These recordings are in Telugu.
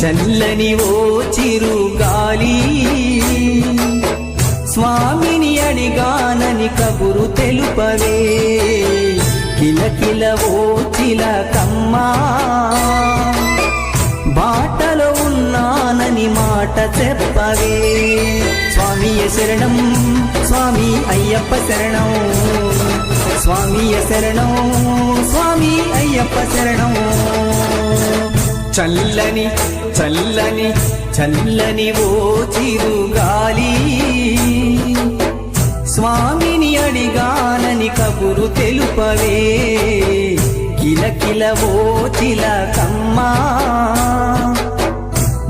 చల్లని ఓ చిరుగాలి స్వామిని అడిగానని కబురు తెలుపవే కిలకిల ఓ చిలకమ్మా బాటలో ఉన్నానని మాట చెప్పవే స్వామియ శరణం స్వామి అయ్యప్ప శరణం స్వామియ శరణం స్వామి అయ్యప్ప శరణం చల్లని చల్లని చల్లని ఓ చిరుగాలి స్వామిని అడిగానని కబురు తెలుపవే కిలకిల ఓ చిలకమ్మా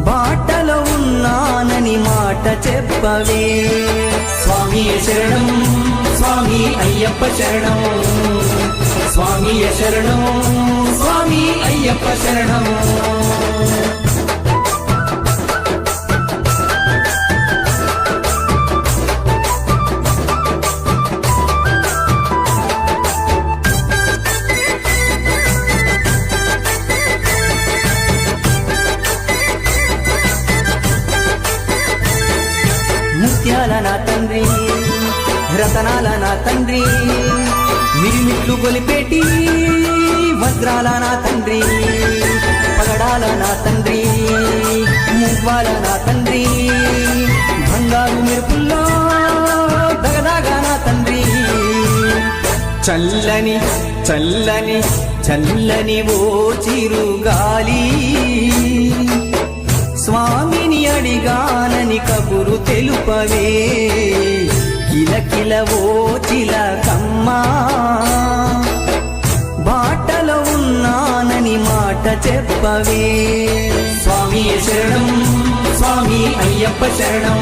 బాటలో ఉన్నానని మాట చెప్పవే స్వామియ శరణం స్వామి అయ్యప్ప శరణం స్వామియ శరణం స్వామి అయ్యప్ప శరణం ముత్యాల నా తండ్రి రతనాల నా తండ్రి మిరిమిట్లు గొలిపేటి వజ్రాల నా తండ్రి పగడాల నా తండ్రి మువ్వాల నా తండ్రి బంగారు మెరుపుల్లో దగదాగా నా తండ్రి చల్లని చల్లని చల్లని ఓ చిరుగాలి స్వామిని అడిగానని కబురు తెలుపవే కిలకిల ఓ చిలకమ్మా బాటలో ఉన్నానని మాట చెప్పవే స్వామియ శరణం స్వామి అయ్యప్ప శరణం